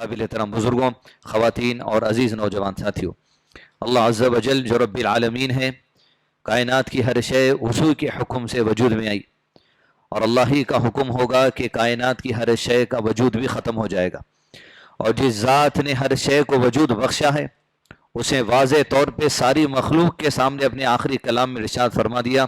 قابل احترام بزرگوں، خواتین اور عزیز نوجوان ساتھیوں، اللہ عز و جل جو رب العالمین ہے، کائنات کی ہر شے اسی کے حکم سے وجود میں آئی، اور اللہ ہی کا حکم ہوگا کہ کائنات کی ہر شے کا وجود بھی ختم ہو جائے گا۔ اور جس ذات نے ہر شے کو وجود بخشا ہے، اسے واضح طور پہ ساری مخلوق کے سامنے اپنے آخری کلام میں ارشاد فرما دیا،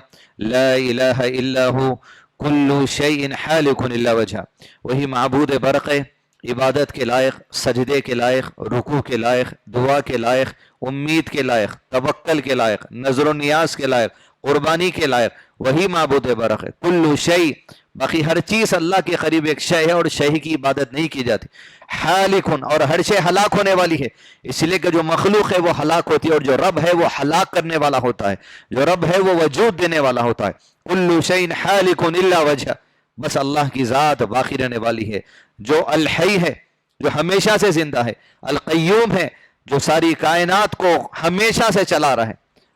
لا الہ الا ہو کل شیء حالک الا وجہ، وہی معبود برق ہے، عبادت کے لائق، سجدے کے لائق، رکوع کے لائق، دعا کے لائق، امید کے لائق، توکل کے لائق، نظر و نیاز کے لائق، قربانی کے لائق، وہی معبود برق ہے۔ کل شیء، باقی ہر چیز اللہ کے قریب ایک شے ہے اور شے کی عبادت نہیں کی جاتی۔ حالکن، اور ہر شے ہلاک ہونے والی ہے، اس لیے کہ جو مخلوق ہے وہ ہلاک ہوتی ہے، اور جو رب ہے وہ ہلاک کرنے والا ہوتا ہے، جو رب ہے وہ وجود دینے والا ہوتا ہے۔ کل شیء حالکن الا وجہ، بس اللہ کی ذات باقی رہنے والی ہے، جو الحی ہے، جو ہمیشہ سے زندہ ہے، القیوم ہے، جو ساری کائنات کو ہمیشہ سے چلا رہا ہے،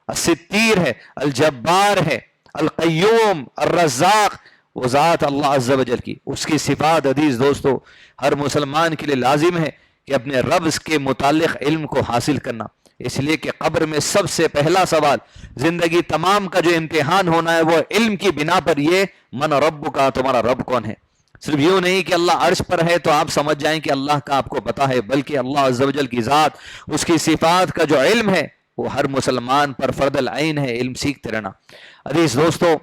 الستیر ہے، الجبار ہے، القیوم، الرزاق، وہ ذات اللہ عز و جل کی، اس کی صفات عزیز دوستو ہر مسلمان کے لیے لازم ہے کہ اپنے رب کے متعلق علم کو حاصل کرنا، اس لیے کہ قبر میں سب سے پہلا سوال، زندگی تمام کا جو امتحان ہونا ہے وہ علم کی بنا پر یہ من رب کا، تمہارا رب کون ہے۔ صرف یوں نہیں کہ اللہ عرش پر ہے تو آپ سمجھ جائیں کہ اللہ کا آپ کو پتہ ہے، بلکہ اللہ عز و جل کی ذات، اس کی صفات کا جو علم ہے وہ ہر مسلمان پر فرض العین ہے، علم سیکھتے رہنا۔ عزیز دوستو،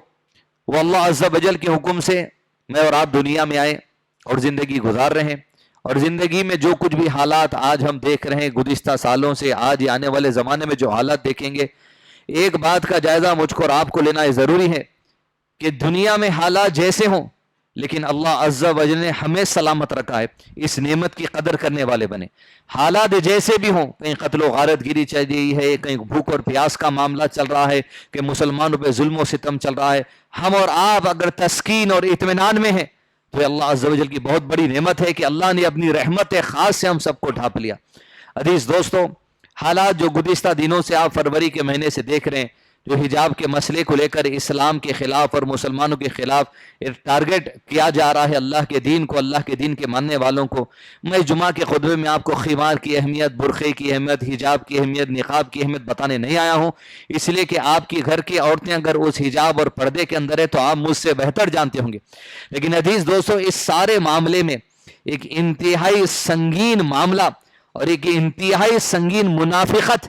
وہ اللہ عز و جل کے حکم سے میں اور آپ دنیا میں آئے اور زندگی گزار رہے ہیں، اور زندگی میں جو کچھ بھی حالات آج ہم دیکھ رہے ہیں، گزشتہ سالوں سے آج آنے والے زمانے میں جو حالات دیکھیں گے، ایک بات کا جائزہ مجھ کو اور آپ کو لینا ضروری ہے کہ دنیا میں حالات جیسے ہوں لیکن اللہ عز و جل نے ہمیں سلامت رکھا ہے، اس نعمت کی قدر کرنے والے بنے۔ حالات جیسے بھی ہوں، کہیں قتل و غارت گیری چل رہی ہے، کہیں بھوک اور پیاس کا معاملہ چل رہا ہے، کہ مسلمانوں پہ ظلم و ستم چل رہا ہے، ہم اور آپ اگر تسکین اور اطمینان میں ہیں تو اللہ عز و جل کی بہت بڑی نعمت ہے کہ اللہ نے اپنی رحمت خاص سے ہم سب کو ڈھانپ لیا۔ عزیز دوستو، حالات جو گزشتہ دنوں سے آپ فروری کے مہینے سے دیکھ رہے ہیں، جو حجاب کے مسئلے کو لے کر اسلام کے خلاف اور مسلمانوں کے خلاف ٹارگٹ کیا جا رہا ہے اللہ کے دین کو، اللہ کے دین کے ماننے والوں کو، میں جمعہ کے خطبے میں آپ کو خمار کی اہمیت، برقعے کی اہمیت، حجاب کی اہمیت، نقاب کی اہمیت بتانے نہیں آیا ہوں، اس لیے کہ آپ کی گھر کی عورتیں اگر اس حجاب اور پردے کے اندر ہے تو آپ مجھ سے بہتر جانتے ہوں گے۔ لیکن عزیز دوستو، اس سارے معاملے میں ایک انتہائی سنگین معاملہ اور ایک انتہائی سنگین منافقت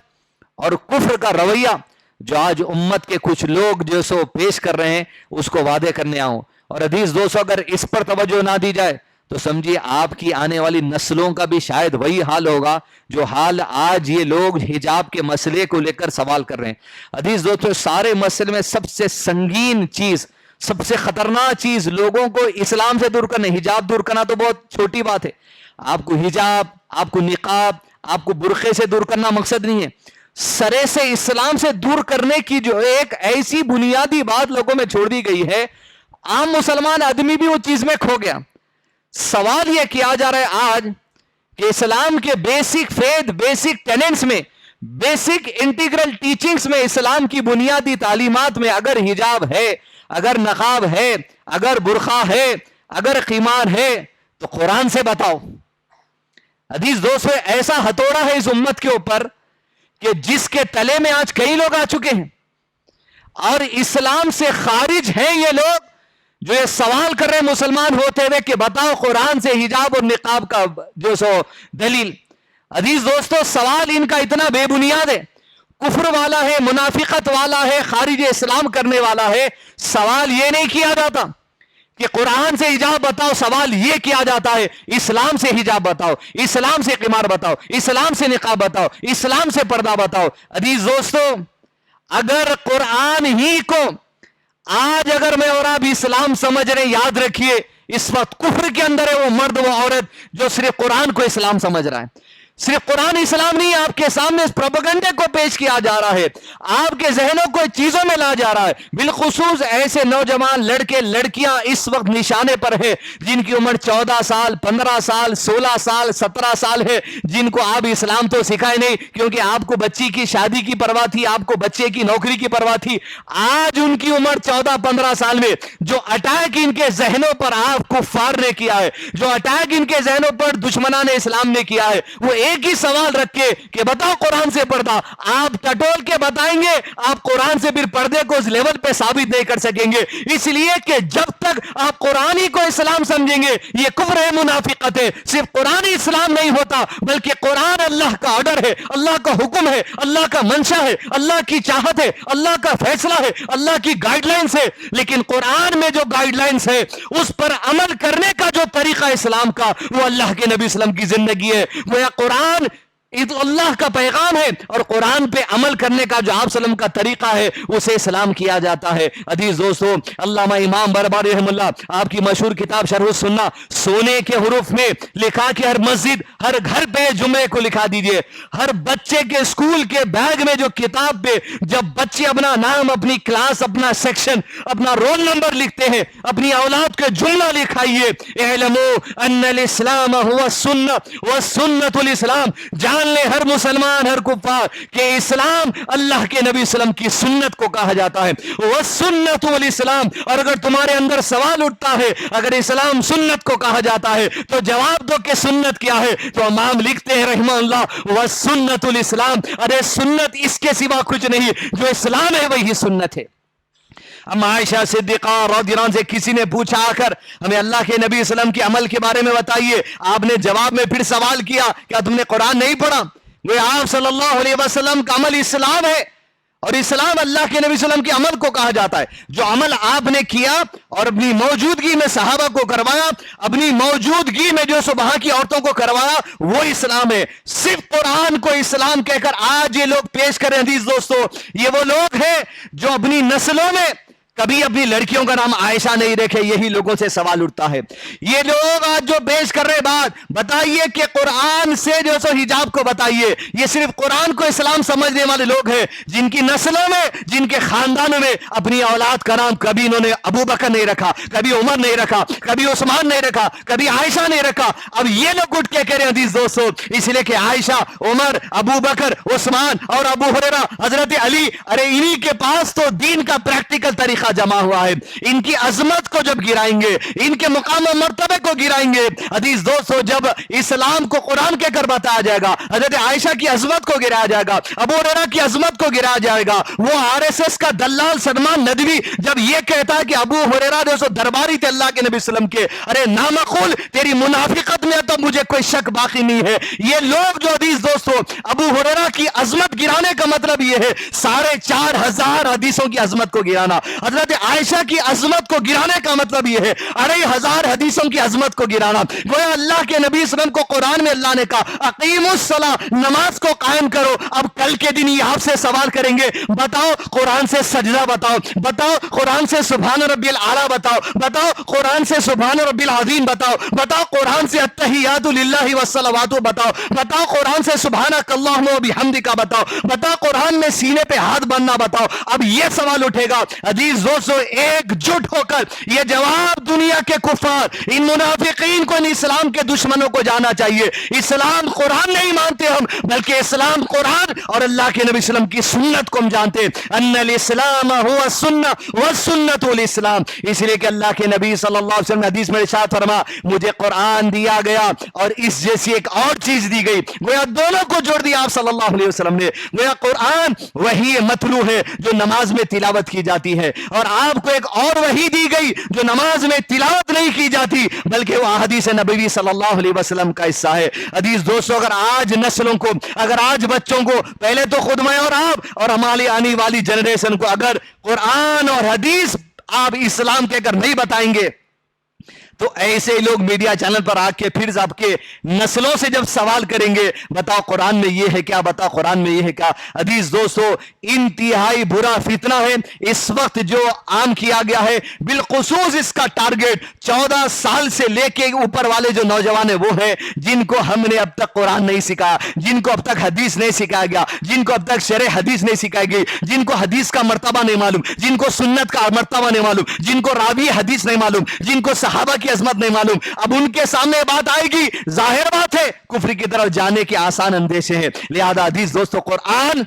اور کفر کا رویہ جو آج امت کے کچھ لوگ جو سو پیش کر رہے ہیں، اس کو واضح کرنے آؤں۔ اور عزیز دوستو، اگر اس پر توجہ نہ دی جائے تو سمجھیے آپ کی آنے والی نسلوں کا بھی شاید وہی حال ہوگا جو حال آج یہ لوگ حجاب کے مسئلے کو لے کر سوال کر رہے ہیں۔ عزیز دوستو، سارے مسئلے میں سب سے سنگین چیز، سب سے خطرناک چیز لوگوں کو اسلام سے دور کرنا، حجاب دور کرنا تو بہت چھوٹی بات ہے، آپ کو حجاب، آپ کو نقاب، آپ کو برقعے سے دور کرنا مقصد نہیں ہے، سرے سے اسلام سے دور کرنے کی جو ایک ایسی بنیادی بات لوگوں میں چھوڑ دی گئی ہے، عام مسلمان آدمی بھی وہ چیز میں کھو گیا۔ سوال یہ کیا جا رہا ہے آج کہ اسلام کے بیسک فیتھ، بیسک ٹیننٹس میں، بیسک انٹیگرل ٹیچنگز میں، اسلام کی بنیادی تعلیمات میں اگر حجاب ہے، اگر نقاب ہے، اگر برقع ہے، اگر خمار ہے تو قرآن سے بتاؤ۔ عزیز دوستو، ایسا ہتھوڑا ہے اس امت کے اوپر کہ جس کے تلے میں آج کئی لوگ آ چکے ہیں اور اسلام سے خارج ہیں یہ لوگ، جو یہ سوال کر رہے ہیں مسلمان ہوتے ہوئے کہ بتاؤ قرآن سے حجاب اور نقاب کا جو سو دلیل۔ عزیز دوستو، سوال ان کا اتنا بے بنیاد ہے، کفر والا ہے، منافقت والا ہے، خارج اسلام کرنے والا ہے۔ سوال یہ نہیں کیا جاتا کہ قرآن سے حجاب بتاؤ، سوال یہ کیا جاتا ہے اسلام سے حجاب بتاؤ، اسلام سے قمار بتاؤ، اسلام سے نقاب بتاؤ، اسلام سے پردہ بتاؤ۔ عزیز دوستو، اگر قرآن ہی کو آج اگر میں اور آپ اسلام سمجھ رہے ہیں، یاد رکھیے اس وقت کفر کے اندر ہے وہ مرد وہ عورت جو صرف قرآن کو اسلام سمجھ رہا ہے۔ صرف قرآن اسلام نہیں، آپ کے سامنے اس پروپیگنڈے کو پیش کیا جا رہا ہے، آپ کے ذہنوں کو چیزوں میں لا جا رہا ہے۔ بالخصوص ایسے نوجوان لڑکے لڑکیاں اس وقت نشانے پر ہیں جن کی عمر 14 سال 15 سال 16 سال 17 سال ہے، جن کو آپ اسلام تو سکھائے نہیں، کیونکہ آپ کو بچی کی شادی کی پرواہ تھی، آپ کو بچے کی نوکری کی پرواہ تھی۔ آج ان کی عمر 14-15 سال میں جو اٹیک ان کے ذہنوں پر آپ کفار نے کیا ہے، جو اٹیک ان کے ذہنوں پر دشمنان اسلام نے کیا ہے، وہ ایک ہی سوال رکھ کے کہ بتاؤ قرآن سے پردہ، آپ ٹٹول کے بتائیں گے، آپ قرآن سے پھر پردے کو اس لیول پہ ثابت نہیں کر سکیں گے، اس لیے کہ جب تک آپ قرآن ہی کو اسلام سمجھیں گے یہ کفر ہے، منافقت ہے۔ صرف قرآن ہی اسلام نہیں ہوتا بلکہ قرآن اللہ کا آرڈر ہے، اللہ کا حکم ہے، اللہ کا منشا ہے، اللہ کی چاہت ہے، اللہ کا فیصلہ ہے، اللہ کی گائیڈ لائنز ہے۔ لیکن قرآن میں جو گائیڈ لائنز ہے اس پر عمل کرنے کا جو طریقہ اسلام کا، وہ اللہ کے نبی اسلام کی زندگی ہے۔ وہ قرآن اللہ کا پیغام ہے اور قرآن پہ عمل کرنے کا جو آپ وسلم کا طریقہ ہے اسے اسلام کیا جاتا ہے۔ عزیز دوستو، علامہ امام بربری رحم اللہ آپ کی مشہور کتاب شرح السنہ سونے کے حروف میں لکھا کہ ہر مسجد ہر گھر پہ جمعے کو لکھا دیجئے، ہر بچے کے اسکول کے بیگ میں جو کتاب پہ جب بچے اپنا نام، اپنی کلاس، اپنا سیکشن، اپنا رول نمبر لکھتے ہیں، اپنی اولاد کے جملہ لکھائیے، اعلموا ان الاسلام هو السنہ والسنۃ الاسلام، جان لے ہر مسلمان ہر کفار کہ اسلام اللہ کے نبی وسلم کی سنت کو کہا جاتا ہے، والسنۃ والاسلام۔ اور اگر تمہارے اندر سوال اٹھتا ہے اگر اسلام سنت کو کہا جاتا ہے تو جواب دو کہ سنت کیا ہے، تو امام لکھتے ہیں رحمہ اللہ والسنۃ الاسلام، ارے سنت اس کے سوا کچھ نہیں، جو اسلام ہے وہی سنت ہے۔ اما عائشہ صدیقہ رضی اللہ عنہ سے کسی نے پوچھا آ کر ہمیں اللہ کے نبی صلی اللہ علیہ وسلم کے عمل کے بارے میں بتائیے، آپ نے جواب میں پھر سوال کیا کیا تم نے قرآن نہیں پڑھا؟ وہ آپ صلی اللہ علیہ وسلم کا عمل اسلام ہے، اور اسلام اللہ کے نبی صلی اللہ علیہ وسلم کے عمل کو کہا جاتا ہے۔ جو عمل آپ نے کیا اور اپنی موجودگی میں صحابہ کو کروایا، اپنی موجودگی میں جو صبح کی عورتوں کو کروایا، وہ اسلام ہے۔ صرف قرآن کو اسلام کہہ کر آج یہ لوگ پیش کریں عزیز دوستو، یہ وہ لوگ ہیں جو اپنی نسلوں میں کبھی اپنی لڑکیوں کا نام عائشہ نہیں رکھے۔ یہی لوگوں سے سوال اٹھتا ہے، یہ لوگ آج جو پیش کر رہے بات بتائیے کہ قرآن سے جو سو حجاب کو بتائیے، یہ صرف قرآن کو اسلام سمجھنے والے لوگ ہیں جن کی نسلوں میں، جن کے خاندانوں میں اپنی اولاد کا نام کبھی انہوں نے ابو بکر نہیں رکھا، کبھی عمر نہیں رکھا، کبھی عثمان نہیں رکھا، کبھی عائشہ نہیں رکھا۔ اب یہ لوگ اٹھ کے کہہ رہے ہیں عزیز دوستو، اس لیے کہ عائشہ، عمر، ابو بکر، عثمان اور ابو ہریرہ، حضرت علی، ارے انہی کے پاس تو دین کا پریکٹیکل طریقہ جمع ہوا ہے۔ ان کی عظمت کو جب گرائیں گے، ان کے مقام و مرتبے کو گرائیں گے عزیز دوستو، جب اسلام کو قرآن کے کر بتایا جائے گا، حضرت عائشہ کی عظمت کو گرایا جائے گا، ابو ہریرہ کی عظمت کو گرایا جائے گا، وہ RSS کا دلال سلمان ندوی جب یہ کہتا ہے کہ ابو ہریرہ جو سو درباری تھے اللہ کے نبی صلی اللہ علیہ وسلم کے، ارے نامقول تیری منافقت میں تو مجھے کوئی شک باقی نہیں ہے۔ یہ لوگ جو عزیز دوستو ابو ہریرہ کی عظمت گرانے کا مطلب یہ ہے 4,500 حدیثوں کی عظمت کو گرانا، حضرت عائشہ کی عظمت کو گرانے کا مطلب یہ ہے 2,500 حدیثوں کی عظمت کو گرانا۔ گویا اللہ کے نبی صلی اللہ علیہ وسلم کو قرآن میں اللہ نے کہا اقیموا الصلاۃ، نماز کو قائم کرو۔ اب کل کے دن یہ آپ سے سوال کریں گے، بتاؤ قرآن سے سجدہ بتاؤ، بتاؤ قرآن سے سبحان ربی الاعلیٰ بتاؤ، بتاؤ قرآن سے سبحان ربی العظیم بتاؤ، بتاؤ قرآن سے التحیات للہ والصلوات بتاؤ، بتاؤ قرآن سے سبحانک اللہم وبحمدک بتاؤ، بتاؤ قرآن میں سینے پہ ہاتھ باندھنا بتاؤ۔ اب یہ سوال اٹھے گا عزیز دوستو، ایک جٹ ہو کر یہ جواب دنیا کے کفار، ان منافقین کو، ان اسلام کے دشمنوں کو جانا چاہیے۔ اسلام قرآن نہیں مانتے ہم، بلکہ اسلام قرآن اور اللہ کے نبی صلی اللہ علیہ وسلم کی سنت کو ہم جانتے ہیں۔ ان الاسلام هو السنہ والسنۃ الاسلام، اس لیے کہ اللہ کے نبی صلی اللہ علیہ وسلم نے حدیث میں ارشاد فرما مجھے قرآن دیا گیا اور اس جیسی ایک اور چیز دی گئی، گویا دونوں کو جوڑ دیا آپ صلی اللہ علیہ وسلم نے۔ گویا قرآن وہی متلو ہے جو نماز میں تلاوت کی جاتی ہے، اور آپ کو ایک اور وحی دی گئی جو نماز میں تلاوت نہیں کی جاتی بلکہ وہ حدیث نبوی صلی اللہ علیہ وسلم کا حصہ ہے۔ عزیز دوستو، اگر آج نسلوں کو، اگر آج بچوں کو، پہلے تو خود میں اور آپ اور ہماری آنے والی جنریشن کو اگر قرآن اور حدیث آپ اسلام کہہ کر نہیں بتائیں گے تو ایسے ہی لوگ میڈیا چینل پر آ کے پھر آپ کے نسلوں سے جب سوال کریں گے بتاؤ قرآن میں یہ ہے کیا, بتاؤ قرآن میں یہ ہے کیا. عزیز دوستو, انتہائی برا فتنہ ہے اس وقت جو عام کیا گیا ہے. بالخصوص اس کا ٹارگٹ 14 سال سے لے کے اوپر والے جو نوجوان ہیں وہ ہیں جن کو ہم نے اب تک قرآن نہیں سکھایا, جن کو اب تک حدیث نہیں سکھایا گیا, جن کو اب تک شرح حدیث نہیں سکھائی گئی, جن کو حدیث کا مرتبہ نہیں معلوم, جن کو سنت کا مرتبہ نہیں معلوم, جن کو راوی حدیث نہیں معلوم, جن کو صحابہ کی عظمت نہیں معلوم. اب ان کے سامنے بات آئے گی, ظاہر بات ہے کفر کی طرف جانے کے آسان اندیشے ہیں. لہذا عزیز دوستو, قرآن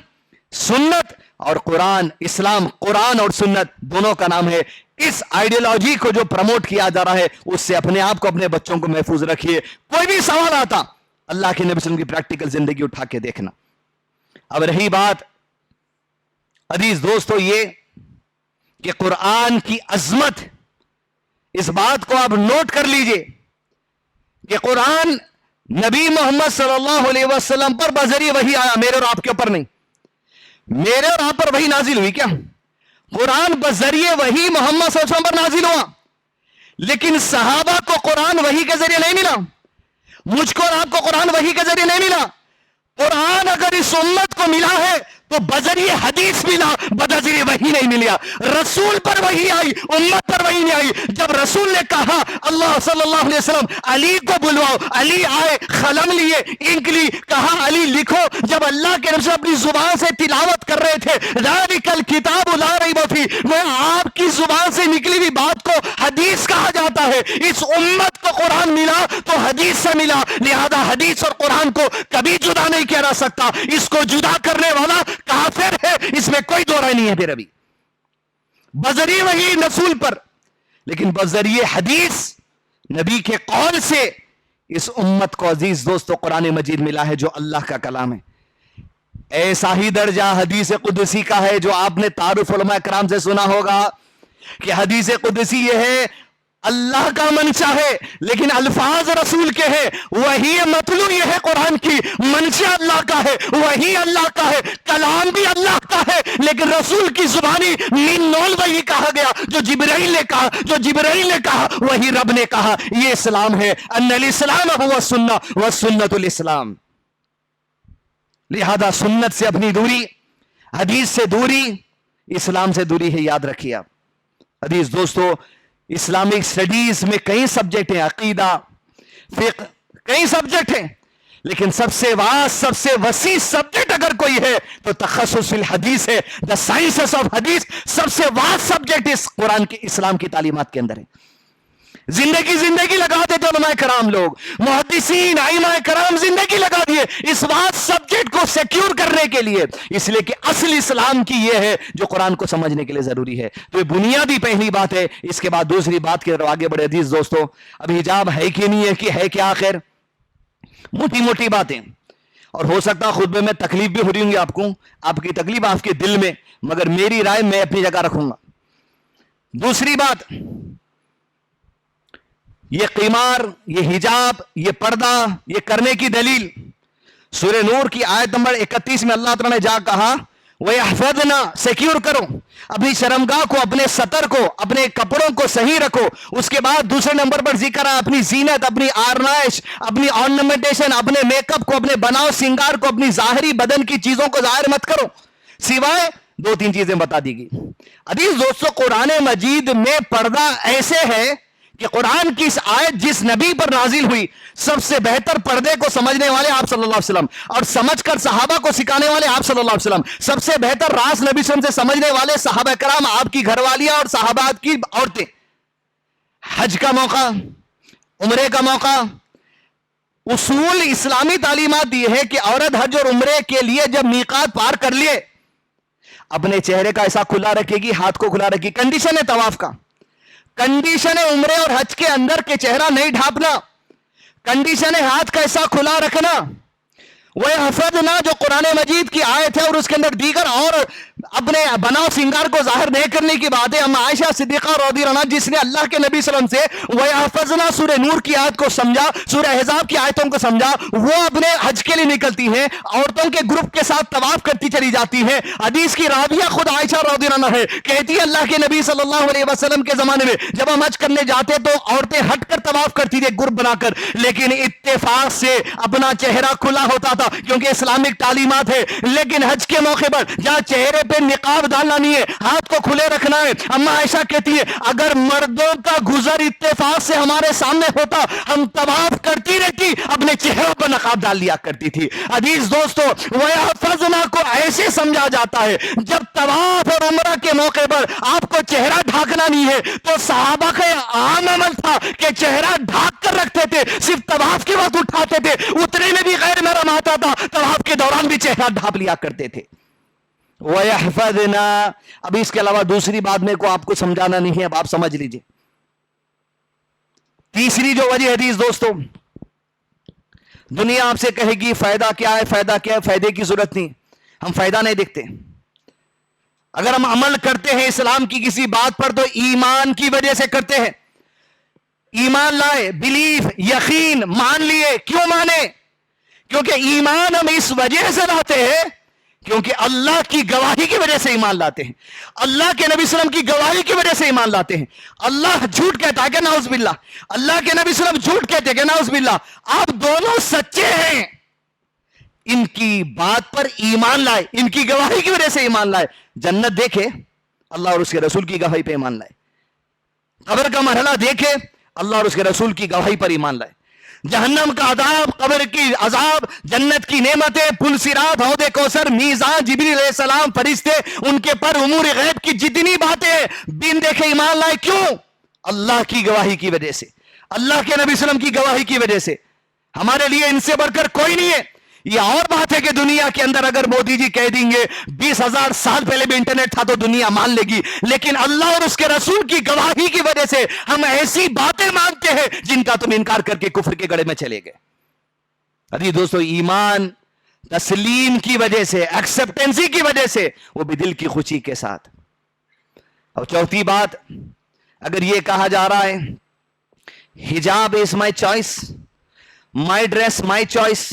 سنت اور قرآن اسلام, قرآن اور سنت دونوں کا نام ہے. اس آئیڈیالوجی کو جو پروموٹ کیا جا رہا ہے اس سے اپنے آپ کو, اپنے بچوں کو محفوظ رکھیے. کوئی بھی سوال آتا اللہ کے نبی صلی اللہ علیہ وسلم کی پریکٹیکل زندگی اٹھا کے دیکھنا. اب رہی بات عزیز دوستو یہ کہ قرآن کی عظمت, اس بات کو آپ نوٹ کر لیجئے کہ قرآن نبی محمد صلی اللہ علیہ وسلم پر بذریعہ وحی آیا, میرے اور آپ کے اوپر نہیں. میرے اور آپ پر وحی نازل ہوئی کیا؟ قرآن بذریعہ وحی محمد صلی اللہ علیہ وسلم پر نازل ہوا, لیکن صحابہ کو قرآن وحی کے ذریعے نہیں ملا, مجھ کو اور آپ کو قرآن وحی کے ذریعے نہیں ملا. قرآن اگر اس امت کو ملا ہے تو بذریعہ حدیث ملا, بذریعہ وحی نہیں ملا. رسول پر وحی آئی, امت پر وحی نہیں آئی. جب رسول نے کہا اللہ صلی اللہ علیہ وسلم علی کو بلواؤ, علی آئے, قلم لیے, انک لی, کہا علی لکھو. جب اللہ کے رسول اپنی زبان سے تلاوت کر رہے تھے ذالک الکتاب لا ریب فیہ, وہ آپ کی زبان سے نکلی ہوئی بات کو حدیث کہا جاتا ہے. اس امت کو قرآن ملا تو حدیث سے ملا, لہذا حدیث اور قرآن کو کبھی جدا نہیں کیا جا سکتا. اس کو جدا کرنے والا کافر ہے, اس میں کوئی دو رائے نہیں ہے. میرا بھی بذریعہ وحی رسول پر, لیکن بذریعہ حدیث نبی کے قول سے اس امت کو عزیز دوستو قرآن مجید ملا ہے جو اللہ کا کلام ہے. ایسا ہی درجہ حدیث قدسی کا ہے جو آپ نے تعارف علماء کرام سے سنا ہوگا کہ حدیث قدسی یہ ہے اللہ کا منشا ہے لیکن الفاظ رسول کے ہیں. وہی مطلوب یہ ہے قرآن کی, منشا اللہ کا ہے, وہی اللہ کا ہے, کلام بھی اللہ کا ہے, لیکن رسول کی زبانی من نول وہی کہا گیا جو جبرائیل نے کہا, جو جبرائیل نے کہا وہی رب نے کہا. یہ اسلام ہے, ان الاسلام هو السنہ والسنۃ الاسلام. لہذا سنت سے اپنی دوری, حدیث سے دوری, اسلام سے دوری ہے, یاد رکھیے آپ. حدیث دوستو اسلامک سٹڈیز میں کئی سبجیکٹ ہیں, عقیدہ, فقہ, کئی سبجیکٹ ہیں, لیکن سب سے واس, سب سے وسیع سبجیکٹ اگر کوئی ہے تو تخصص الحدیث ہے. دا سائنسز آف حدیث سب سے واس سبجیکٹ اس قرآن کی, اسلام کی تعلیمات کے اندر ہے. زندگی لگا دیتے علماء کرام, لوگ محدثین ائمہ کرام زندگی لگا دیے اس بات سبجیکٹ کو سیکیور کرنے کے لیے, اس لیے کہ اصل اسلام کی یہ ہے جو قرآن کو سمجھنے کے لیے ضروری ہے. تو یہ بنیادی پہلی بات ہے. اس کے بعد دوسری بات کی طرف آگے بڑھے. عزیز دوستو, اب حجاب ہے کہ نہیں ہے, کہ ہے کیا آخر, موٹی موٹی باتیں, اور ہو سکتا ہے خطبے میں تکلیف بھی ہو رہی ہوں گی آپ کو, آپ کی تکلیف آپ کے دل میں, مگر میری رائے میں اپنی جگہ رکھوں گا. دوسری بات, یہ قمار, یہ حجاب, یہ پردہ, یہ کرنے کی دلیل سورہ نور کی آیت نمبر 31 میں اللہ تعالیٰ نے جا کہا وَيَحْفَظْنَا, سیکیور کرو اپنی شرمگاہ کو, اپنے سطر کو, اپنے کپڑوں کو صحیح رکھو. اس کے بعد دوسرے نمبر پر ذکر ہے اپنی زینت, اپنی آرائش, اپنی آرنامنٹیشن, اپنے میک اپ کو, اپنے بناؤ سنگار کو, اپنی ظاہری بدن کی چیزوں کو ظاہر مت کرو, سوائے دو تین چیزیں بتا دی گئی. عزیز دوستو قرآن مجید میں پردہ ایسے ہے کہ قرآن کی اس آیت جس نبی پر نازل ہوئی سب سے بہتر پردے کو سمجھنے والے آپ صلی اللہ علیہ وسلم, اور سمجھ کر صحابہ کو سکھانے والے آپ صلی اللہ علیہ وسلم, سب سے بہتر راز نبی صلی اللہ علیہ وسلم سے سمجھنے والے صحابہ کرام, آپ کی گھر والیاں اور صحابات کی عورتیں. حج کا موقع, عمرے کا موقع, اصول اسلامی تعلیمات دی ہے کہ عورت حج اور عمرے کے لیے جب میقات پار کر لیے اپنے چہرے کا ایسا کھلا رکھے گی, ہاتھ کو کھلا رکھے گی. کنڈیشن ہے طواف کا, کنڈیشن ہے عمرے اور حج کے اندر کے چہرہ نہیں ڈھانپنا, کنڈیشن ہے ہاتھ کا ایسا کھلا رکھنا. وَيَحْفَظْنَا جو قرآن مجید کی آیت ہے اور اس کے اندر دیگر اور اپنے بناؤ سنگار کو ظاہر نہیں کرنے کی بات ہے. اما عائشہ صدیقہ رضی اللہ عنہا جس نے اللہ کے نبی صلی اللہ علیہ وسلم سے وَيَحْفَظْنَا سورہ نور کی آیت کو سمجھا, سورہ احزاب کی آیتوں کو سمجھا, وہ اپنے حج کے لیے نکلتی ہیں, عورتوں کے گروپ کے ساتھ طواف کرتی چلی جاتی ہیں. حدیث کی راویہ خود عائشہ رضی اللہ عنہا ہے, کہتی ہے اللہ کے نبی صلی اللہ علیہ وسلم کے زمانے میں جب ہم حج کرنے جاتے تو عورتیں ہٹ کر طواف کرتی تھی گروپ بنا کر, لیکن اتفاق سے اپنا چہرہ کھلا ہوتا تھا کیونکہ اسلامک تعلیمات ہے. لیکن حج کے موقع پر جہاں چہرے پہ نقاب ڈالنا نہیں ہے, ہاتھ کو کھلے رکھنا ہے, اما عائشہ کہتی ہے اگر مردوں کا گزر اتفاق سے ہمارے سامنے ہوتا ہم طواف کرتی رہتی, اپنے چہروں پر نقاب ڈال لیا کرتی تھی. عزیز دوستو, وَيَحْفَظْنَا کو ایسے سمجھا جاتا ہے جب طواف اور عمرہ کے موقع پر آپ کو چہرہ ڈھانکنا نہیں ہے تو صحابہ کا عام عمل تھا کہ چہرہ ڈھانک کر رکھتے تھے, صرف طواف کے وقت اٹھاتے تھے, اتنے میں بھی غیر محرم آتا تھا طواف کے دوران بھی چہرہ ڈھانپ لیا کرتے تھے. وَيَحْفَظْنَا, اب اس کے علاوہ دوسری بات میں کو آپ کو سمجھانا نہیں ہے, اب آپ سمجھ لیجئے. تیسری جو وجہ حدیث دوستو, دنیا آپ سے کہے گی فائدہ کیا ہے, فائدہ کیا ہے, فائدے کی ضرورت نہیں, ہم فائدہ نہیں دیکھتے. اگر ہم عمل کرتے ہیں اسلام کی کسی بات پر تو ایمان کی وجہ سے کرتے ہیں. ایمان لائے, بلیف, یقین, مان لیے. کیوں مانے؟ کیونکہ ایمان ہم اس وجہ سے لاتے ہیں کیونکہ اللہ کی گواہی کی وجہ سے ایمان لاتے ہیں, اللہ کے نبی صلی اللہ علیہ وسلم کی گواہی کی وجہ سے ایمان لاتے ہیں. اللہ جھوٹ کہتا ہے کہ نعوذ باللہ, اللہ کے نبی صلی اللہ علیہ وسلم جھوٹ کہتے ہیں کہ نعوذ باللہ, آپ دونوں سچے ہیں. ان کی بات پر ایمان لائے, ان کی گواہی کی وجہ سے ایمان لائے. جنت دیکھے, اللہ اور اس کے رسول کی گواہی پہ ایمان لائے. قبر کا مرحلہ دیکھے, اللہ اور اس کے رسول کی گواہی پر ایمان لائے. جہنم کا عذاب, قبر کی عذاب, جنت کی نعمتیں, پل صراط, حوض کوثر, میزان, جبریل علیہ السلام, فرشتے, ان کے پر امور غیب کی جتنی باتیں بن دیکھے ایمان لائے. کیوں؟ اللہ کی گواہی کی وجہ سے, اللہ کے نبی صلی اللہ علیہ وسلم کی گواہی کی وجہ سے. ہمارے لیے ان سے بڑھ کر کوئی نہیں ہے. یہ اور بات ہے کہ دنیا کے اندر اگر مودی جی کہہ دیں گے 20,000 سال پہلے بھی انٹرنیٹ تھا تو دنیا مان لے گی, لیکن اللہ اور اس کے رسول کی گواہی کی وجہ سے ہم ایسی باتیں مانتے ہیں جن کا تم انکار کر کے کفر کے گڑھے میں چلے گئے. ابھی دوستو, ایمان تسلیم کی وجہ سے, ایکسپٹنسی کی وجہ سے, وہ بھی دل کی خوشی کے ساتھ. اور چوتھی بات, اگر یہ کہا جا رہا ہے حجاب is my choice, my dress my choice.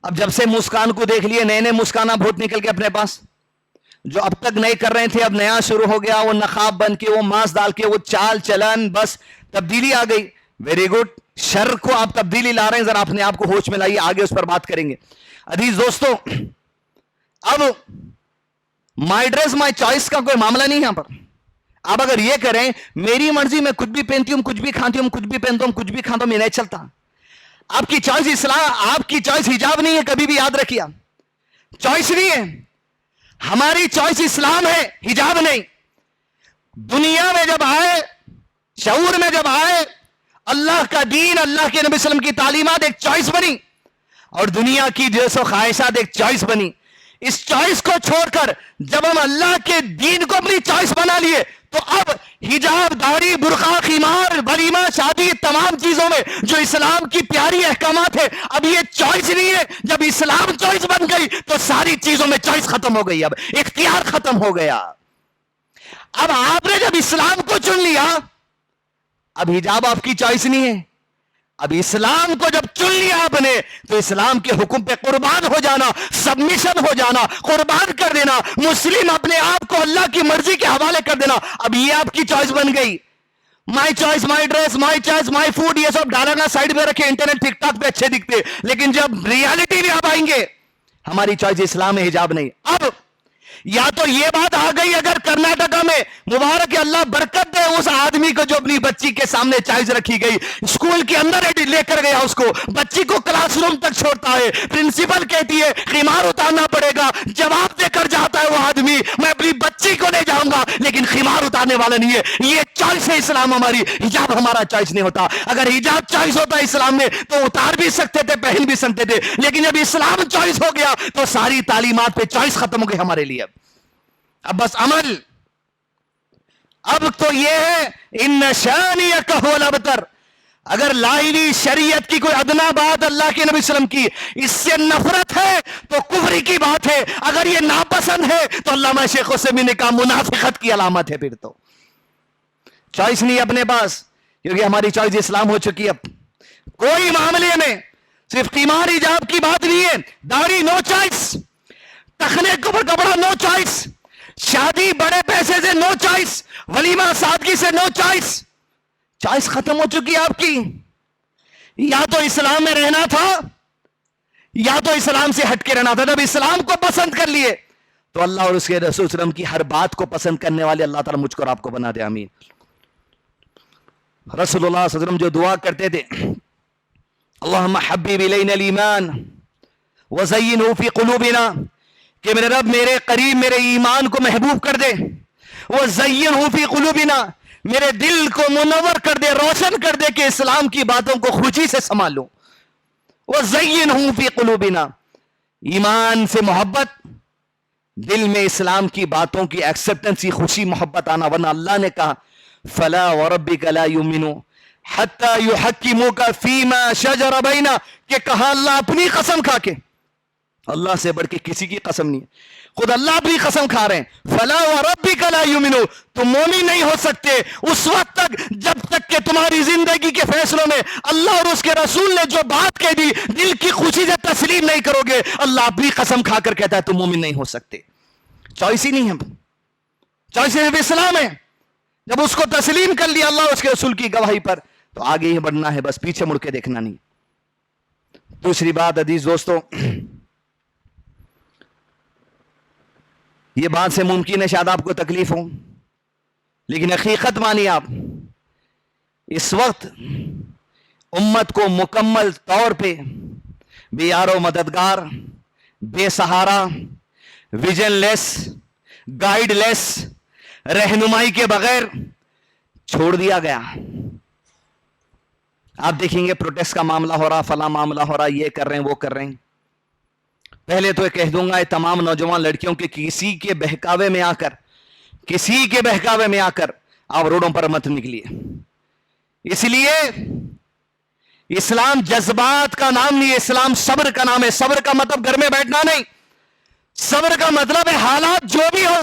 اب جب سے مسکان کو دیکھ لیے, نئے نئے مسکانہ بہت نکل کے اپنے پاس, جو اب تک نہیں کر رہے تھے اب نیا شروع ہو گیا, وہ نقاب بن کے, وہ ماسک ڈال کے, وہ چال چلن, بس تبدیلی آ گئی. ویری گڈ, شر کو آپ تبدیلی لا رہے ہیں, ذرا اپنے آپ کو ہوش میں لائیے, آگے اس پر بات کریں گے. عزیز دوستو, اب مائی ڈریس مائی چوائس کا کوئی معاملہ نہیں یہاں پر. آپ اگر یہ کریں میری مرضی, میں کچھ بھی پہنتی ہوں, کچھ بھی کھاتی ہوں, کچھ بھی پہنتا ہوں, کچھ بھی کھاتا ہوں, میں نہیں چلتا. آپ کی چوائس اسلام, آپ کی چوائس حجاب نہیں ہے, کبھی بھی یاد رکھیے, چوائس نہیں ہے. ہماری چوائس اسلام ہے, حجاب نہیں. دنیا میں جب آئے, شعور میں جب آئے, اللہ کا دین, اللہ کے نبی صلی اللہ علیہ وسلم کی تعلیمات ایک چوائس بنی, اور دنیا کی جو سو خواہشات ایک چوائس بنی. اس چوائس کو چھوڑ کر جب ہم اللہ کے دین کو اپنی چوائس بنا لیے تو اب حجاب, داڑھی, برقع, خمار, ولیمہ, شادی, تمام چیزوں میں جو اسلام کی پیاری احکامات ہے, اب یہ چوائس نہیں ہے. جب اسلام چوائس بن گئی تو ساری چیزوں میں چوائس ختم ہو گئی, اب اختیار ختم ہو گیا. اب آپ نے جب اسلام کو چن لیا, اب حجاب آپ کی چوائس نہیں ہے. اب اسلام کو جب چن لیا آپ نے تو اسلام کے حکم پہ قربان ہو جانا, سبمیشن ہو جانا, قربان کر دینا, مسلم اپنے آپ کو اللہ کی مرضی کے حوالے کر دینا, اب یہ آپ کی چوائس بن گئی. مائی choice, my dress, my choice, my food, یہ سب ڈالانا سائڈ میں رکھے, انٹرنیٹ ٹک ٹاک پہ اچھے دکھتے, لیکن جب ریالٹی میں آپ آئیں گے ہماری چوائس اسلام ہے, حجاب نہیں. اب یا تو یہ بات آ گئی, اگر کرناٹکا میں مبارک اللہ برکت دے اس آدمی کو جو اپنی بچی کے سامنے چوائس رکھی گئی, اسکول کے اندر لے کر گیا اس کو, بچی کو کلاس روم تک چھوڑتا ہے, پرنسپل کہتی ہے خمار اتارنا پڑے گا, جواب دے کر جاتا ہے وہ آدمی میں اپنی بچی کو لے جاؤں گا لیکن خمار اتارنے والا نہیں ہے. یہ چوائس ہے اسلام ہماری, حجاب ہمارا چوائس نہیں ہوتا. اگر حجاب چوائس ہوتا اسلام میں تو اتار بھی سکتے تھے, پہن بھی سکتے تھے, لیکن جب اسلام چوائس ہو گیا تو ساری تعلیمات پہ چوائس ختم ہو گئی ہمارے لیے. اب بس عمل, اب تو یہ ہے ان شانیک هو الابتر, اگر لائنی شریعت کی کوئی ادنا بات اللہ کے نبی صلی اللہ علیہ وسلم کی اس سے نفرت ہے تو کفر کی بات ہے، اگر یہ ناپسند ہے تو علامہ شیخ عثیمین نے کہا منافقت کی علامت ہے. پھر تو چوائس نہیں اپنے پاس، کیونکہ ہماری چوائس اسلام ہو چکی ہے. اب کوئی معاملے میں صرف قیمار حجاب کی بات نہیں ہے، داڑھی نو چوائس، ٹخنے کپڑا نو چوائس، شادی بڑے پیسے سے نو چوائس، ولیمہ سادگی سے نو چوائس. چوائس ختم ہو چکی آپ کی. یا تو اسلام میں رہنا تھا یا تو اسلام سے ہٹ کے رہنا تھا. جب اسلام کو پسند کر لیے تو اللہ اور اس کے رسول صلی اللہ علیہ وسلم کی ہر بات کو پسند کرنے والے اللہ تعالیٰ مجھ کو اور آپ کو بنا دے. آمین. رسول اللہ صلی اللہ علیہ وسلم جو دعا کرتے تھے، اللہم حبب الینا الایمان وزینہ فی قلوبنا، کہ میرے رب میرے قریب میرے ایمان کو محبوب کر دے، وزینہ فی قلوبنا، میرے دل کو منور کر دے، روشن کر دے کہ اسلام کی باتوں کو خوشی سے سنبھالوں. وزینہ فی قلوبنا، ایمان سے محبت، دل میں اسلام کی باتوں کی ایکسپٹنسی، خوشی محبت آنا. ورنہ اللہ نے کہا فلا وربک لا یؤمنون حتی یحکموک فیما شجر بینہ، کہ کہا اللہ اپنی قسم کھا کے، اللہ سے بڑھ کے کسی کی قسم نہیں ہے، خود اللہ اپنی قسم کھا رہے ہیں. فلا وربک لا یؤمنون، تم مومن نہیں ہو سکتے اس وقت تک جب تک کہ تمہاری زندگی کے فیصلوں میں اللہ اور اس کے رسول نے جو بات کہہ دی دل کی خوشی سے تسلیم نہیں کرو گے. اللہ اپنی قسم کھا کر کہتا ہے تم مومن نہیں ہو سکتے. چوائس ہی نہیں ہے، چوائس صرف اسلام ہے. جب اس کو تسلیم کر لیا اللہ اور اس کے رسول کی گواہی پر تو آگے ہی بڑھنا ہے، بس پیچھے مڑ کے دیکھنا نہیں. دوسری بات عزیز دوستو، یہ بات سے ممکن ہے شاید آپ کو تکلیف ہو، لیکن حقیقت مانی آپ، اس وقت امت کو مکمل طور پہ بے یار و مددگار، بے سہارا، ویژن لیس، گائیڈ لیس، رہنمائی کے بغیر چھوڑ دیا گیا. آپ دیکھیں گے پروٹیسٹ کا معاملہ ہو رہا، فلاں معاملہ ہو رہا، یہ کر رہے ہیں وہ کر رہے ہیں. پہلے تو یہ کہہ دوں گا یہ تمام نوجوان لڑکیوں کے کسی کے بہکاوے میں آ کر آپ روڈوں پر مت نکلیے. اس لیے اسلام جذبات کا نام نہیں ہے، اسلام صبر کا نام ہے. صبر کا مطلب گھر میں بیٹھنا نہیں، صبر کا مطلب ہے حالات جو بھی ہو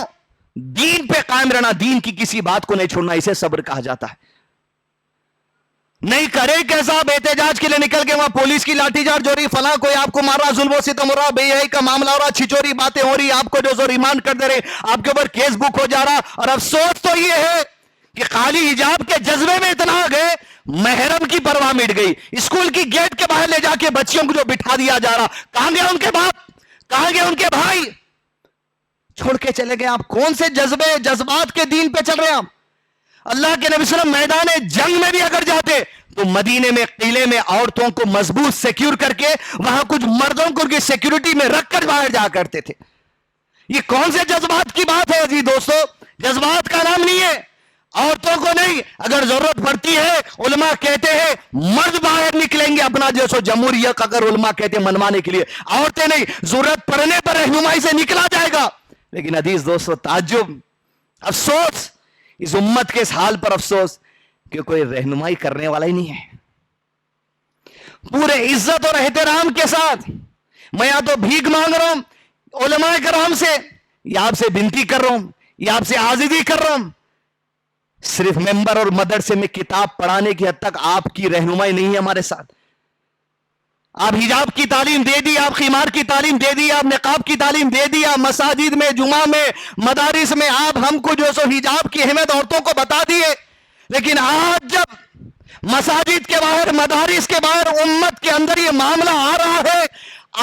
دین پہ قائم رہنا، دین کی کسی بات کو نہیں چھوڑنا، اسے صبر کہا جاتا ہے. نہیں کرے کیسا آپ احتجاج کے لیے نکل گئے، وہاں پولیس کی لاٹھی چارج ہو رہی، فلاں کوئی آپ کو مار رہا، ظلم و ستم ہو رہا، بے حیائی کا معاملہ ہو رہا، چھچوری باتیں ہو رہی، آپ کو جو ریمانڈ کر دے رہے، آپ کے اوپر کیس بک ہو جا رہا. اور افسوس تو یہ ہے کہ خالی حجاب کے جذبے میں اتنا آ گئے محرم کی پرواہ مٹ گئی. اسکول کی گیٹ کے باہر لے جا کے بچیوں کو جو بٹھا دیا جا رہا، کہاں گئے ان کے باپ، کہاں گئے ان کے بھائی، چھوڑ کے چلے گئے. آپ کون سے جذبات کے دین پہ چل رہے ہیں آپ؟ اللہ کے نبی صلی اللہ علیہ وسلم میدان جنگ میں بھی اگر جاتے تو مدینے میں قلعے میں عورتوں کو مضبوط سیکیور کر کے وہاں کچھ مردوں کو کی سیکیورٹی میں رکھ کر باہر جا کرتے تھے. یہ کون سے جذبات کی بات ہے عزیز دوستو؟ جذبات کا نام نہیں ہے. عورتوں کو نہیں، اگر ضرورت پڑتی ہے علماء کہتے ہیں مرد باہر نکلیں گے اپنا جو سو جمہوریت اگر علماء کہتے ہیں منوانے کے لیے، عورتیں نہیں. ضرورت پڑنے پر رہنمائی سے نکلا جائے گا. لیکن عزیز دوستو تعجب، افسوس، اس امت کے اس حال پر افسوس کہ کوئی رہنمائی کرنے والا ہی نہیں ہے. پورے عزت اور احترام کے ساتھ میں یا تو بھیک مانگ رہا ہوں علماء کرام سے، یا آپ سے بنتی کر رہا ہوں، یا آپ سے عاجزی کر رہا ہوں. صرف ممبر اور مدرسے میں کتاب پڑھانے کی حد تک آپ کی رہنمائی نہیں ہے ہمارے ساتھ. آپ حجاب کی تعلیم دے دی، آپ خمار کی تعلیم دے دی، آپ نقاب کی تعلیم دے دی، آپ مساجد میں، جمعہ میں، مدارس میں آپ ہم کو جو سو حجاب کی اہمیت عورتوں کو بتا دیے. لیکن آج جب مساجد کے باہر، مدارس کے باہر، امت کے اندر یہ معاملہ آ رہا ہے،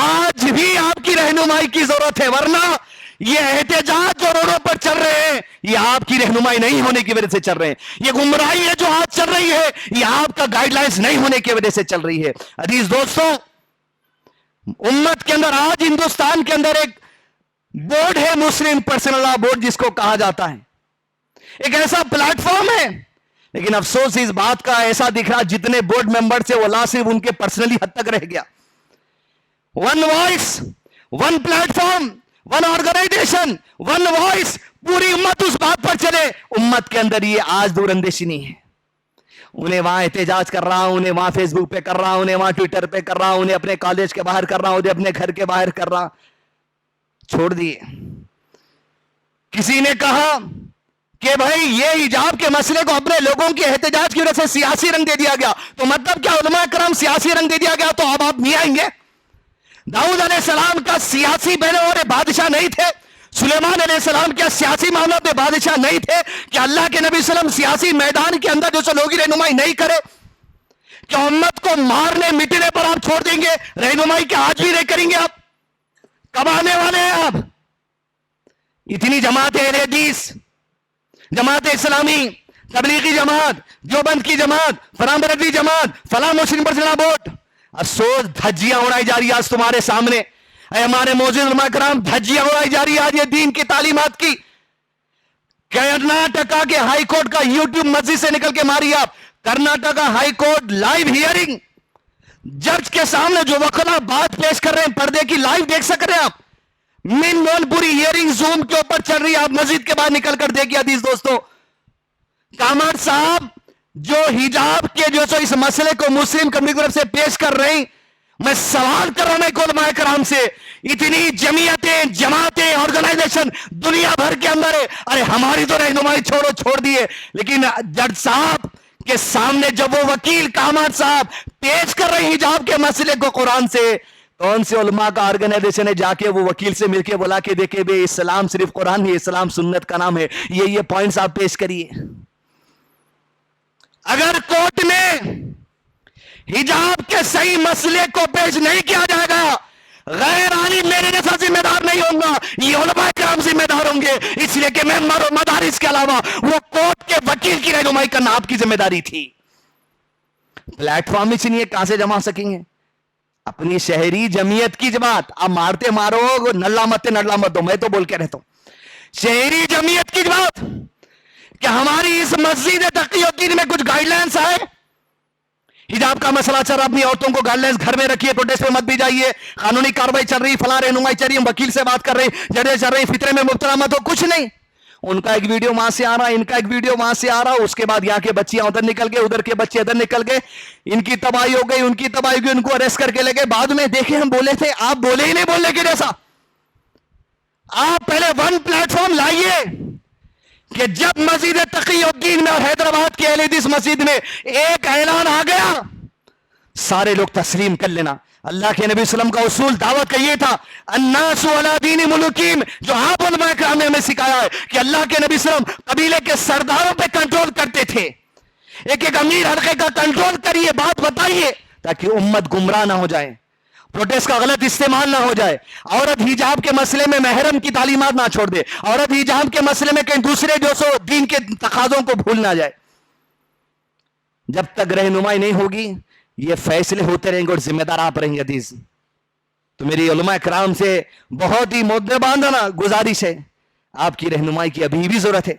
آج بھی آپ کی رہنمائی کی ضرورت ہے. ورنہ یہ احتجاج جو روڈوں پر چل رہے ہیں یہ آپ کی رہنمائی نہیں ہونے کی وجہ سے چل رہے ہیں. یہ گمراہی ہے جو آج چل رہی ہے یہ آپ کا گائیڈ لائنز نہیں ہونے کی وجہ سے چل رہی ہے. عزیز دوستو، امت کے اندر آج ہندوستان کے اندر ایک بورڈ ہے، مسلم پرسنل لا بورڈ جس کو کہا جاتا ہے، ایک ایسا پلیٹ فارم ہے. لیکن افسوس اس بات کا ایسا دکھ رہا جتنے بورڈ ممبر سے وہ لا صرف ان کے پرسنلی حد تک رہ گیا. One voice, one platform, one organisation, one voice, پوری امت اس بات پر چلے. امت کے اندر یہ آج دور اندیشی نہیں ہے. انہیں وہاں احتجاج کر رہا ہوں, انہیں وہاں فیس بک پہ کر رہا ہوں, انہیں وہاں ٹویٹر پہ کر رہا ہوں, انہیں اپنے کالج کے باہر کر رہا ہوں, انہیں اپنے گھر کے باہر کر رہا. چھوڑ دیے. کسی نے کہا کہ بھائی یہ حجاب کے مسئلے کو اپنے لوگوں کی احتجاج کی وجہ سے سیاسی رنگ دے دیا گیا, تو مطلب کیا علماء کرام سیاسی رنگ دے دیا گیا تو اب آپ نہیں آئیں گے؟ داؤد علیہ السلام کا سیاسی بہنوں اور بادشاہ نہیں تھے؟ سلیمان علیہ السلام کیا سیاسی معاملات میں بادشاہ نہیں تھے؟ کہ اللہ کے نبی صلی اللہ علیہ وسلم سیاسی میدان کے اندر جو سو لوگی رہنمائی نہیں کرے؟ کہ امت کو مارنے مٹنے پر آپ چھوڑ دیں گے؟ رہنمائی کے آج بھی نہیں کریں گے آپ؟ کب آنے والے ہیں آپ؟ اتنی جماعت اہل حدیث, جماعت اسلامی, تبلیغی جماعت, دیوبند کی جماعت, فلاں بریلوی جماعت, فلاں مسلم پرسنل بورڈ, افسوس دھجیاں اڑائی جا رہی ہے آج تمہارے سامنے. اے ہمارے موجود علماء کرام, دھجیاں اڑائی جا رہی ہے آج یہ دین کی تعلیمات کی. کرناٹکا کے ہائی کورٹ کا یوٹیوب مسجد سے نکل کے ماری آپ. Karnataka high court live hearing, جج کے سامنے جو وکلا بات پیش کر رہے ہیں پردے کی لائیو دیکھ سک رہے ہیں آپ. من پوری ہیئرنگ زوم کے اوپر چل رہی ہے, آپ مسجد کے بعد نکل کر دیکھیے. حدیث دوستو, کامر صاحب جو حجاب کے جو سو اس مسئلے کو مسلم کمیونٹی کی طرف سے پیش کر رہے ہیں, میں سوال کر رہا ہوں علماء کرام سے, اتنی جمعیتیں, جماعتیں, آرگنائزیشن دنیا بھر کے اندر ہے, ارے ہماری تو رہنمائی چھوڑ دیے, لیکن جج صاحب کے سامنے جب وہ وکیل کامر صاحب پیش کر رہے ہیں حجاب کے مسئلے کو قرآن سے, کون سے علماء کا آرگنائزیشن ہے جا کے وہ وکیل سے مل کے بولا کہ دیکھیں بے اسلام صرف قرآن نہیں, اسلام سنت کا نام ہے, یہ پوائنٹس آپ پیش کریے. اگر کورٹ میں حجاب کے صحیح مسئلے کو پیش نہیں کیا جائے گا, غیر عالم میرے جیسا ذمہ دار نہیں ہوں گا, یہ علماء کرام ذمہ دار ہوں گے, اس لیے کہ ممبر اور مدارس کے علاوہ وہ کورٹ کے وکیل کی رہنمائی کرنا آپ کی ذمہ داری تھی. پلیٹ فارم ہی چنیے, کہاں سے جمع سکیں گے؟ اپنی شہری جمعیت کی جماعت. اب مارتے مارو, نلا مت دو, میں تو بول کے رہتا ہوں شہری جمعیت کی جماعت کہ ہماری اس مسجد تقی الدین میں کچھ گائیڈ لائنس آئے, حجاب کا مسئلہ چل رہا, اپنی عورتوں کو گائیڈ لائنس گھر میں رکھیے, پروٹیسٹ پہ مت بھی جائیے, قانونی کاروائی چل رہی, فلاں رہنمائی چل رہی, ہم وکیل سے بات کر رہے ہیں, جڑے چل رہے ہیں, فطرے میں مبتلا مت ہو. کچھ نہیں, ان کا ایک ویڈیو وہاں سے آ رہا, ان کا ایک ویڈیو وہاں سے آ رہا, اس کے بعد یہاں کے بچیاں ادھر نکل گئے, ادھر کے بچے ادھر نکل گئے, ان کی تباہی ہو گئی, ان کی تباہی ہوئی, ان کو اریسٹ کر کے لے گئے. بعد میں دیکھیں ہم بولے تھے, آپ بولے ہی نہیں بولنے کے جیسا. آپ پہلے ون پلیٹ فارم لائیے کہ جب مسجد تقی الدین میں اور حیدرآباد کی اہل حدیث مسجد میں ایک اعلان آ گیا, سارے لوگ تسلیم کر لینا. اللہ کے نبی صلی اللہ علیہ وسلم کا اصول دعوت کا یہ تھا, الناس علی دین ملوکیم, جو آپ علماء کرام نے ہمیں سکھایا ہے کہ اللہ کے نبی صلی اللہ علیہ وسلم قبیلے کے سرداروں پہ کنٹرول کرتے تھے. ایک ایک امیر حلقے کا کنٹرول کریے, بات بتائیے تاکہ امت گمراہ نہ ہو جائے, پروٹیسٹ کا غلط استعمال نہ ہو جائے. عورت حجاب کے مسئلے میں محرم کی تعلیمات نہ چھوڑ دے, عورت حجاب کے مسئلے میں کہیں دوسرے جو سو دین کے تقاضوں کو بھول نہ جائے. جب تک رہنمائی نہیں ہوگی یہ فیصلے ہوتے رہیں گے اور ذمہ دار آپ رہیں گے. حدیث تو میری علماء کرام سے بہت ہی مدباندھنا گزارش ہے, آپ کی رہنمائی کی ابھی بھی ضرورت ہے.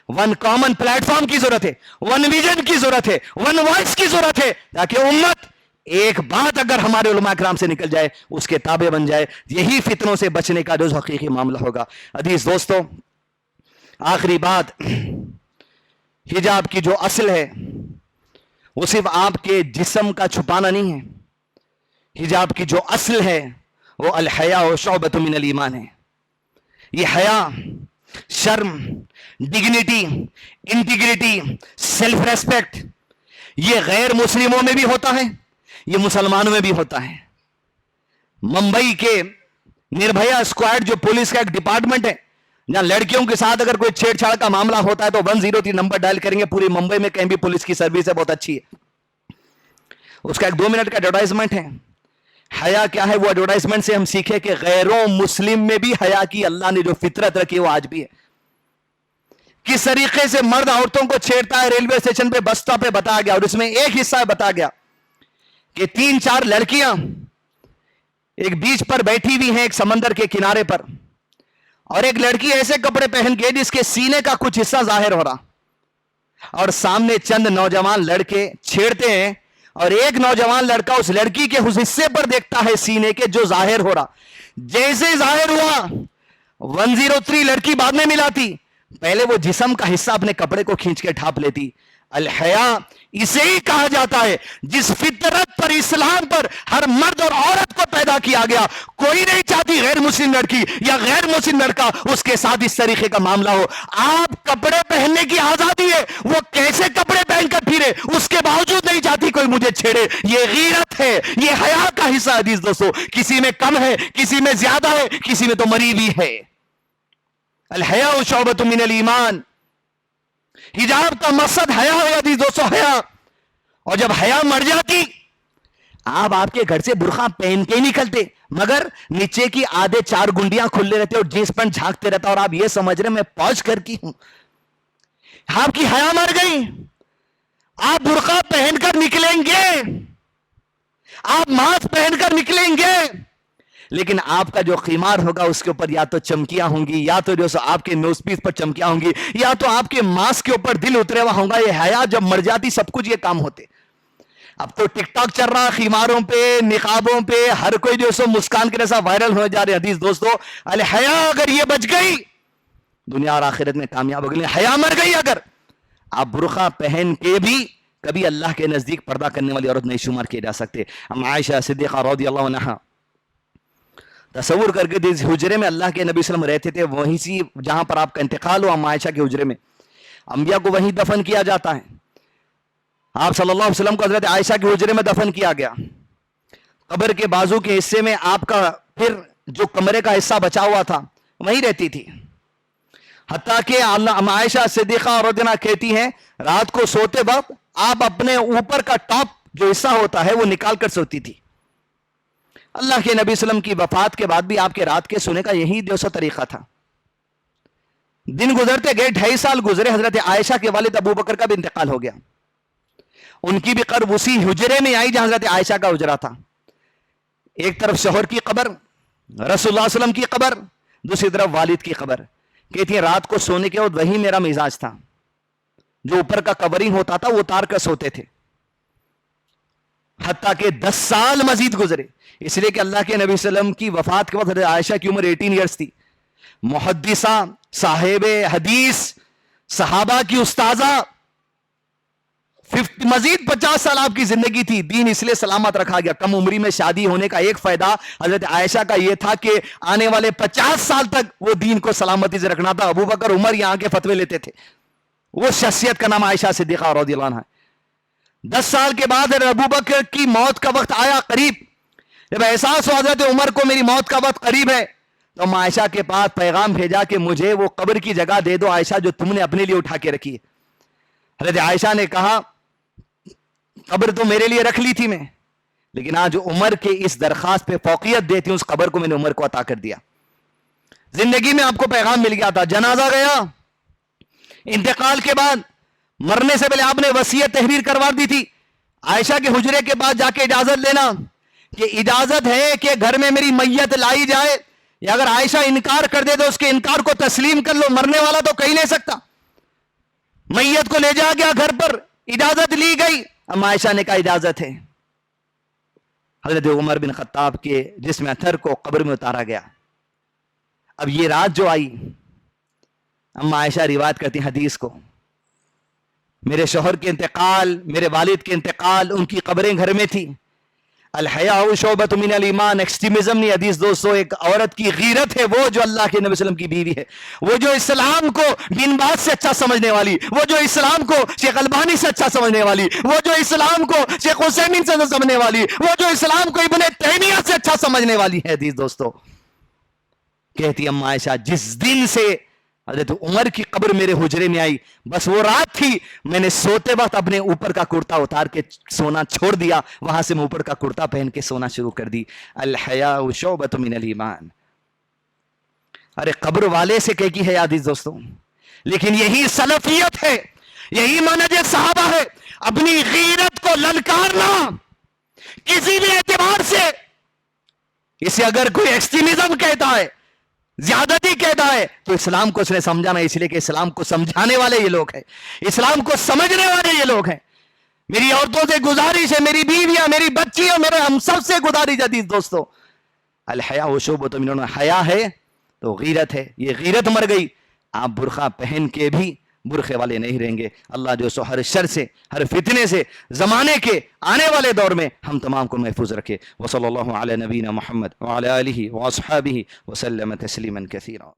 ون کامن پلیٹ فارم کی ضرورت ہے, ون ویژن کی ضرورت ہے, ون وائس کی ضرورت ہے, تاکہ امت ایک بات اگر ہمارے علماء کرام سے نکل جائے اس کے تابع بن جائے. یہی فتنوں سے بچنے کا جو حقیقی معاملہ ہوگا. حدیث دوستو, آخری بات, حجاب کی جو اصل ہے وہ صرف آپ کے جسم کا چھپانا نہیں ہے. حجاب کی جو اصل ہے وہ الحیا و شعبۃ من الایمان ہے. یہ حیا, شرم, ڈگنیٹی, انٹیگریٹی, سیلف ریسپیکٹ, یہ غیر مسلموں میں بھی ہوتا ہے, یہ مسلمانوں میں بھی ہوتا ہے. ممبئی کے نربھیا اسکواڈ جو پولیس کا ایک ڈپارٹمنٹ ہے, جہاں لڑکیوں کے ساتھ اگر کوئی چھیڑ چھاڑ کا معاملہ ہوتا ہے تو 103 نمبر ڈائل کریں گے. پوری ممبئی میں کہیں بھی پولیس کی سروس ہے, بہت اچھی ہے. اس کا ایک 2 منٹ کا ایڈورٹائزمنٹ ہے. حیا کیا ہے؟ وہ ایڈورٹائزمنٹ سے ہم سیکھے کہ غیروں مسلم میں بھی حیا کی اللہ نے جو فطرت رکھی وہ آج بھی ہے. کس طریقے سے مرد عورتوں کو چھیڑتا ہے ریلوے اسٹیشن پہ, بس اسٹاپ پہ بتایا گیا, اور اس میں ایک حصہ بتایا گیا کہ 3-4 لڑکیاں ایک بیچ پر بیٹھی ہوئی ہیں ایک سمندر کے کنارے پر, اور ایک لڑکی ایسے کپڑے پہن کے جس کے سینے کا کچھ حصہ ظاہر ہو رہا, اور سامنے چند نوجوان لڑکے چھیڑتے ہیں, اور ایک نوجوان لڑکا اس لڑکی کے اس حصے پر دیکھتا ہے سینے کے جو ظاہر ہو رہا. جیسے ظاہر ہوا 103 لڑکی بعد میں ملاتی, پہلے وہ جسم کا حصہ اپنے کپڑے کو کھینچ کے ڈھانپ لیتی. الحیا اسے ہی کہا جاتا ہے جس فطرت پر، اسلام پر ہر مرد اور عورت کو پیدا کیا گیا. کوئی نہیں چاہتی غیر مسلم لڑکی یا غیر مسلم لڑکا اس کے ساتھ اس طریقے کا معاملہ ہو. آپ کپڑے پہننے کی آزادی ہے، وہ کیسے کپڑے پہن کر پھرے اس کے باوجود نہیں چاہتی کوئی مجھے چھیڑے. یہ غیرت ہے، یہ حیا کا حصہ. حدیث دوستو، کسی میں کم ہے، کسی میں زیادہ ہے، کسی میں تو مری بھی ہے. الحیاء شعبۃ من الایمان. حجاب کا مقصد حیا ہے حدیث دوستو، حیا. اور جب حیا مر جاتی، آپ کے گھر سے برقع پہن کے ہی نکلتے، مگر نیچے کی آدھے 4 گنڈیاں کھلے رہتے اور جینس پینٹ جھانکتے رہتا، اور آپ یہ سمجھ رہے میں پوچھ کر کی ہوں. آپ کی حیا مر گئی. آپ برقع پہن کر نکلیں گے، آپ ماسک پہن کر نکلیں گے، لیکن آپ کا جو خیمار ہوگا اس کے اوپر یا تو چمکیاں ہوں گی، یا تو جو آپ کے نوز پیس پر چمکیاں ہوں گی، یا تو آپ کے ماسک کے اوپر دل اترے ہوا ہوگا. یہ حیا جب مر جاتی سب کچھ یہ کام ہوتے. اب تو ٹک ٹاک چل رہا، خیماروں پہ، نقابوں پہ، ہر کوئی جو سو مسکان کے جیسا وائرل ہو جا رہے. حدیث دوستو، الحیا اگر یہ بچ گئی دنیا اور آخرت میں کامیاب ہو گئی. حیا مر گئی اگر، آپ برقع پہن کے بھی کبھی اللہ کے نزدیک پردہ کرنے والی عورت نہیں شمار کیے جا سکتے. ہم عائشہ صدیقہ رضی اللہ عنہا تصور کر کے جس حجرے میں اللہ کے نبی صلی اللہ علیہ وسلم رہتے تھے، وہیں سی جہاں پر آپ کا انتقال ہوا، ہم عائشہ کے حجرے میں، انبیاء کو وہیں دفن کیا جاتا ہے. آپ صلی اللہ علیہ وسلم کو حضرت عائشہ کے حجرے میں دفن کیا گیا. قبر کے بازو کے حصے میں آپ کا پھر جو کمرے کا حصہ بچا ہوا تھا وہیں رہتی تھی. حتیٰ کہ عائشہ صدیقہ رضی اللہ عنہا کہتی ہیں رات کو سوتے وقت آپ اپنے اوپر کا ٹاپ جو حصہ ہوتا ہے وہ نکال کر سوتی تھی. اللہ کے نبی صلی اللہ علیہ وسلم کی وفات کے بعد بھی آپ کے رات کے سونے کا یہی جو سا طریقہ تھا. دن گزرتے گئے، 2.5 سال گزرے، حضرت عائشہ کے والد ابو بکر کا بھی انتقال ہو گیا. ان کی بھی قبر اسی حجرے میں آئی جہاں حضرت عائشہ کا حجرہ تھا. ایک طرف شوہر کی قبر، رسول اللہ صلی اللہ علیہ وسلم کی قبر، دوسری طرف والد کی قبر. کہتی ہیں رات کو سونے کے وقت وہی میرا مزاج تھا، جو اوپر کا کورنگ ہوتا تھا وہ اتار کر سوتے تھے. حتیٰ کہ 10 سال مزید گزرے، اس لیے کہ اللہ کے نبی صلی اللہ علیہ وسلم کی وفات کے وقت حضرت عائشہ کی عمر 18 ایئرس تھی. محدثہ، صاحب حدیث، صحابہ کی استاذہ، مزید 50 سال آپ کی زندگی تھی. دین اس لیے سلامت رکھا گیا. کم عمری میں شادی ہونے کا ایک فائدہ حضرت عائشہ کا یہ تھا کہ آنے والے 50 سال تک وہ دین کو سلامتی سے رکھنا تھا. ابو بکر عمر یہاں کے فتوے لیتے تھے. وہ شخصیت کا نام عائشہ صدیقہ رضی اللہ عنہا ہے. 10 سال کے بعد ابو بکر کی موت کا وقت آیا قریب. جب احساس ہوا حضرت عمر کو میری موت کا وقت قریب ہے، تو عائشہ کے پاس پیغام بھیجا کہ مجھے وہ قبر کی جگہ دے دو عائشہ جو تم نے اپنے لیے اٹھا کے رکھی ہے. حضرت عائشہ نے کہا قبر تو میرے لیے رکھ لی تھی میں، لیکن آج عمر کے اس درخواست پہ فوقیت دیتی ہوں، اس قبر کو میں نے عمر کو عطا کر دیا. زندگی میں آپ کو پیغام مل گیا تھا، جنازہ گیا، انتقال کے بعد مرنے سے پہلے آپ نے وصیت تحریر کروا دی تھی. عائشہ کے حجرے کے پاس جا کے اجازت لینا کہ اجازت ہے کہ گھر میں میری میت لائی جائے، یا اگر عائشہ انکار کر دے تو اس کے انکار کو تسلیم کر لو. مرنے والا تو کہہ نہیں سکتا. میت کو لے جا گیا گھر پر، اجازت لی گئی. اب عائشہ نے کہا اجازت ہے. حضرت عمر بن خطاب کے جسم اطہر کو قبر میں اتارا گیا. اب یہ رات جو آئی، اما عائشہ روایت کرتی حدیث کو، میرے شوہر کے انتقال، میرے والد کے انتقال، ان کی قبریں گھر میں تھی. الحیاء شعبۃ من الایمان. ایکسٹریمزم نہیں حدیث دوستو، ایک عورت کی غیرت ہے وہ جو اللہ کے نبی صلی اللہ علیہ وسلم کی بیوی ہے، وہ جو اسلام کو بن باز سے اچھا سمجھنے والی، وہ جو اسلام کو شیخ البانی سے اچھا سمجھنے والی، وہ جو اسلام کو شیخ حسین سے سمجھنے والی، وہ جو اسلام کو ابن تیمیہ سے اچھا سمجھنے والی ہے. حدیث دوستو کہتی اما عائشہ جس دن سے حضرت عمر کی قبر میرے حجرے میں آئی، بس وہ رات تھی میں نے سوتے وقت اپنے اوپر کا کرتا اتار کے سونا چھوڑ دیا، وہاں سے میں اوپر کا کرتا پہن کے سونا شروع کر دی. الحیاء شعبۃ من الایمان. ارے قبر والے سے کہہ کی ہے حدیث دوستوں، لیکن یہی سلفیت ہے، یہی منہج صحابہ ہے. اپنی غیرت کو للکارنا کسی بھی اعتبار سے، اسے اگر کوئی ایکسٹریمزم کہتا ہے، زیادتی کہتا ہے، تو اسلام کو اس نے سمجھانا، اس لیے کہ اسلام کو سمجھانے والے یہ لوگ ہیں، اسلام کو سمجھنے والے یہ لوگ ہیں. میری عورتوں سے گزارش ہے، میری بیویاں، میری بچیاں، میرے ہم سب سے گزارش ہے دوستو، الحیاء شعبۃ من الایمان. حیا ہے تو غیرت ہے. یہ غیرت مر گئی. آپ برقع پہن کے بھی برقعے والے نہیں رہیں گے. اللہ جو سو ہر شر سے ہر فتنے سے زمانے کے آنے والے دور میں ہم تمام کو محفوظ رکھے. وصلی اللہ علی نبینا محمد وعلی آلہ واصحابہ وسلم تسلیما کثیرا.